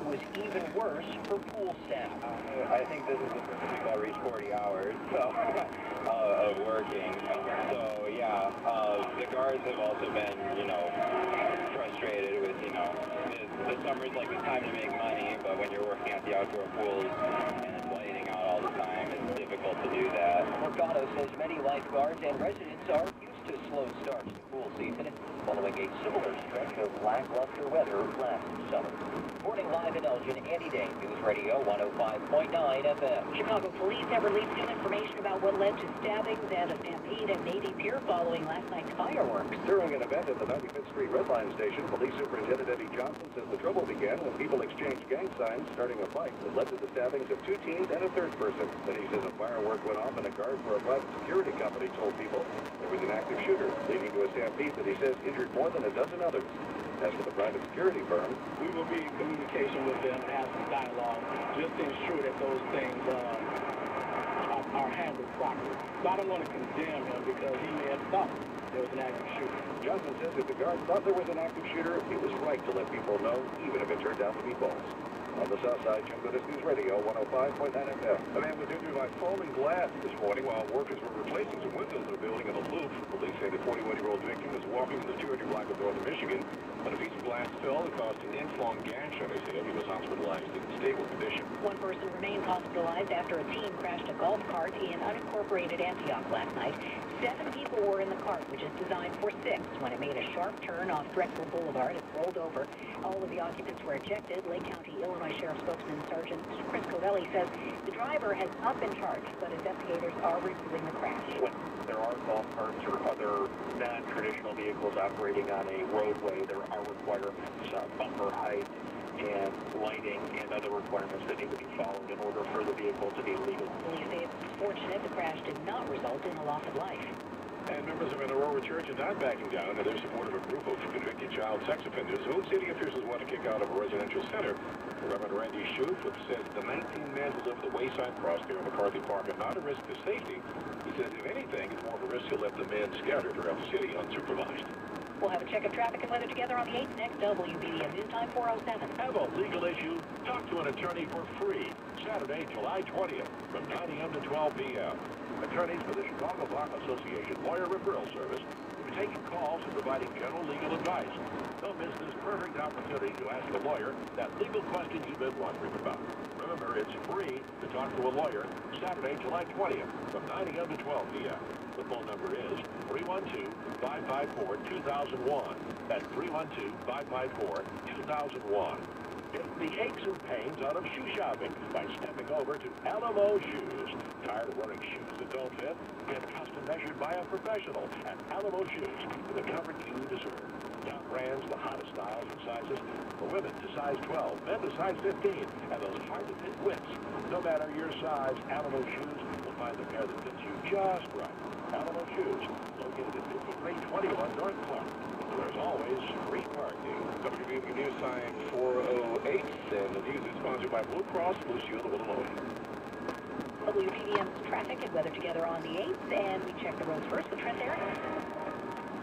Was even worse for pool staff. I think this is the first week I'll reach 40 hours of working. So yeah, the guards have also been, frustrated with, the summer's like the time to make money, but when you're working at the outdoor pools and it's lighting out all the time, it's difficult to do that. Mercado says many lifeguards and residents are used to slow starts to pool season following a similar stretch of lackluster weather last summer. Reporting live in Elgin, Andy Day, News Radio 105.9 FM. Chicago police have released new information about what led to stabbings and a stampede at Navy Pier following last night's fireworks. During an event at the 95th Street Red Line Station, Police Superintendent Eddie Johnson says the trouble began when people exchanged gang signs, starting a fight that led to the stabbings of 2 teens and a third person. Then he says a firework went off and a guard for a private security company told people there was an active shooter, leading to a stampede that he says injured more than a dozen others. As for the private security firm, we will be in communication with them and have some dialogue just to ensure that those things are handled properly. So I don't want to condemn him because he may have thought there was an active shooter. Johnson says if the guard thought there was an active shooter, it was right to let people know, even if it turned out to be false. On the south side, Jim Goodis, News Radio 105.9 FM. A man was injured by falling glass this morning while workers were replacing some windows in a building in Aloof. Police say the 41-year-old victim was walking in the 200 block of northern Michigan when a piece of glass fell and caused an inch-long gash on his head. He was hospitalized in stable condition. One person remains hospitalized after a teen crashed a golf cart in unincorporated Antioch last night. 7 people were in the cart, which is designed for 6, when it made a sharp turn off Drexel Boulevard. It rolled over. All of the occupants were ejected. Lake County, Illinois Sheriff spokesman Sergeant Chris Covelli says the driver has not been charged, but investigators are reviewing the crash. When there are golf carts or other non-traditional vehicles operating on a roadway, there are requirements, bumper height and lighting and other requirements that need to be followed in order for the vehicle to be legal. Police say it's fortunate the crash did not result in a loss of life. And members of an Aurora church are not backing down in their support of a group of convicted child sex offenders who city officials want to kick out of a residential center. Reverend Randy Schutz says the 19 men who live at the Wayside Cross there in McCarthy Park are not a risk to safety. He says if anything, it's more of a risk to let the men scatter throughout the city unsupervised. We'll have a check of traffic and weather together on the 8th next. WBDM Noontime 407. Have a legal issue? Talk to an attorney for free. Saturday, July 20th from 9 a.m. to 12 p.m. Attorneys for the Chicago Bar Association Lawyer Referral Service will be taking calls and providing general legal advice. Don't miss this perfect opportunity to ask a lawyer that legal question you've been wondering about. Remember, it's free to talk to a lawyer Saturday, July 20th from 9 a.m. to 12 p.m. The phone number is 312-554-2001. That's 312-554-2001. Get the aches and pains out of shoe shopping by stepping over to Alamo Shoes. Tired of wearing shoes that don't fit? Get custom measured by a professional at Alamo Shoes for the comfort you deserve. Top brands, the hottest styles and sizes. For women to size 12, men to size 15, and those hard-to-fit widths. No matter your size, Alamo Shoes will find the pair that fits you just right. Alamo Shoes, located at 5321 North Clark. There's always free parking. WBB News Sign 408, and the news is sponsored by Blue Cross Blue Shield of Illinois. WBDM's traffic and weather together on the 8th, and we check the roads first with Trent Harris.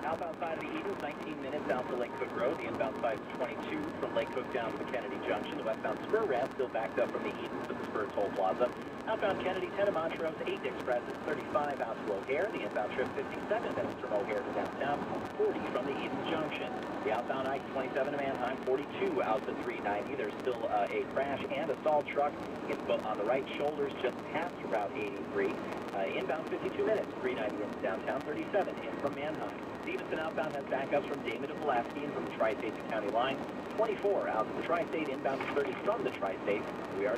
Outbound side of the Edens, 19 minutes out to Lake Cook Road. The inbound side is 22 from Lake Cook down to the Kennedy Junction. The westbound spur ramp still backed up from the Edens to the Spur Toll Plaza. Outbound Kennedy, 10 to Montrose, 8 Express is 35 out to O'Hare. The inbound trip, 57 minutes from O'Hare to downtown, 40 from the Edens Junction. The outbound I-27 to Manheim, 42 out to 390. There's still a crash and a stalled truck. It's on the right shoulders just past Route 83. Inbound 52 minutes, 390 into downtown, 37 in from Manheim. Stevenson outbound has backups from Damon to Pulaski and from the Tri-State to County line. 24 out to the Tri-State, inbound to 30 from the Tri-State. We are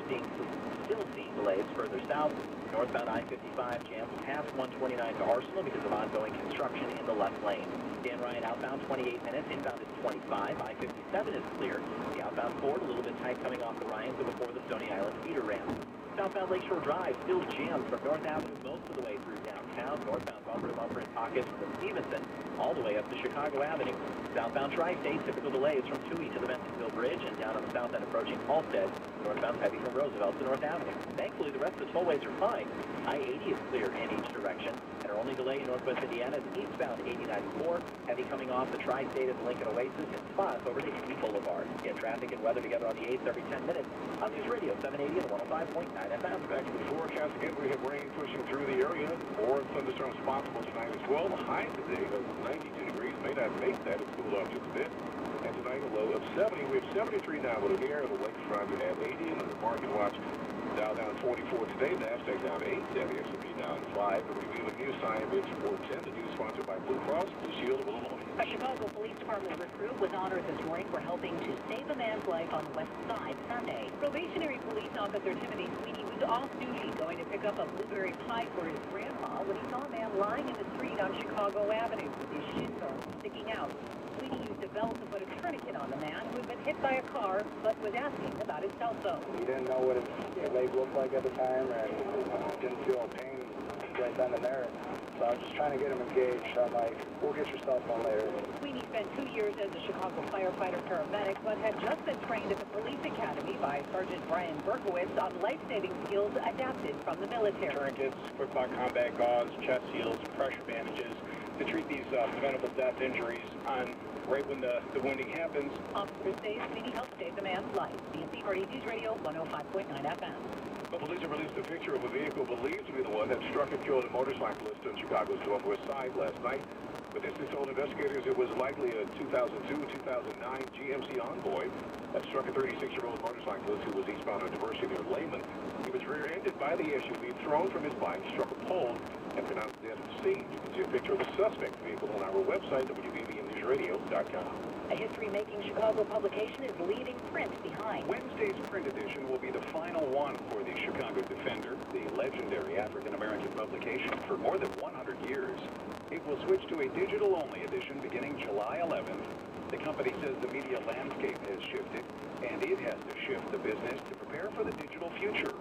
still seeing delays further south. Northbound I-55 jams past 129 to Arsenal because of ongoing construction in the left lane. Dan Ryan outbound 28 minutes, inbound is 25. I-57 is clear. The outbound Ford a little bit tight coming off the Ryan to before the Stony Island feeder ramp. Southbound Lakeshore Drive still jammed from North Avenue most of the way through downtown. Northbound bumper-to-bumper in pockets from Stevenson all the way up to Chicago Avenue. Southbound Tri-State, typical delays from Toohey to the Bentonville Bridge and down on the south end approaching Halstead. Northbound heavy from Roosevelt to North Avenue. Thankfully, the rest of the tollways are fine. I-80 is clear in each direction. And our only delay in northwest Indiana is eastbound 8094. Heavy coming off the Tri-State at the Lincoln Oasis in spots over to East Boulevard. Get traffic and weather together on the 8th every 10 minutes. On News Radio 780 and 105.9 FM. Back to the forecast again. We have rain pushing through the area. More thunderstorms possible tonight as well. The high today of 92 degrees. May not make that. It's cooled off just a bit. And tonight a low of 70. We have 73 now over here. The lakefront at 80. And the market watch Dow down 44 today. NASDAQ down 8. And the S&P down 5. And we have a news sign. It's 410. The news sponsored by Blue Cross Blue Shield of Illinois. A Chicago Police Department recruit was honored this morning for helping to save a man's life on the West Side Sunday. Probationary police officer Timothy Sweeney was off duty going to pick up a blueberry pie for his grandma when he saw a man lying in the street on Chicago Avenue with his shin bones sticking out. Sweeney used a belt to put a tourniquet on the man who had been hit by a car but was asking about his cell phone. He didn't know what his leg looked like at the time and didn't feel pain right then and there. So I was just trying to get him engaged. I'm like, we'll get your cell phone later. Sweeney spent 2 years as a Chicago firefighter paramedic, but had just been trained at the police academy by Sergeant Brian Berkowitz on life-saving skills adapted from the military. Tourniquets, quick-lock combat gauze, chest seals, pressure bandages to treat these preventable death injuries on right when the wounding happens. Officers say Sweeney helped save the man's life. BNC Party News Radio 105.9 FM. The police have released a picture of a vehicle believed to be the one that struck and killed a motorcyclist on Chicago's northwest side last night. Witnesses told investigators it was likely a 2002-2009 GMC Envoy that struck a 36-year-old motorcyclist who was eastbound on Diversity near Lehman. He was rear-ended by the SUV, thrown from his bike, struck a pole, and pronounced dead at the scene. You can see a picture of the suspect vehicle on our website, WBBMNewsRadio.com. A history-making Chicago publication is leaving print behind. Wednesday's print edition will be the final one for the Chicago Defender, the legendary African-American publication for more than 100 years. It will switch to a digital-only edition beginning July 11th. The company says the media landscape has shifted, and it has to shift the business to prepare for the digital future.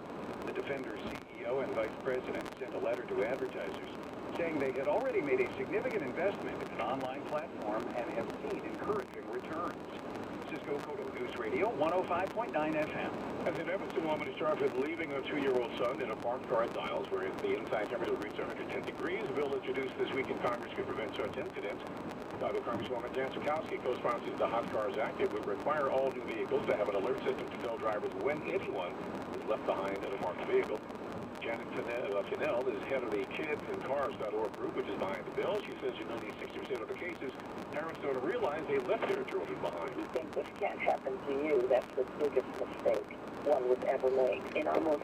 The Defender's CEO and vice president sent a letter to advertisers saying they had already made a significant investment in an online platform and have seen encouraging returns. Cisco Codo News Radio 105.9 FM. As an Evanston woman is charged with leaving a 2-year-old son in a parked car at Niles, where the inside temperature reached 110 degrees. A bill introduced this week in Congress could prevent such incidents. Chicago Congresswoman Jan Sukowski co-sponsors the Hot Cars Act. It would require all new vehicles to have an alert system to tell drivers when anyone is left behind in a marked vehicle. Janet Fennell is head of the KidsInCars.org group, which is behind the bill. She says, in only 60% of the cases, parents don't realize they left their children behind. You think this can't happen to you. That's the biggest mistake one would ever make. In almost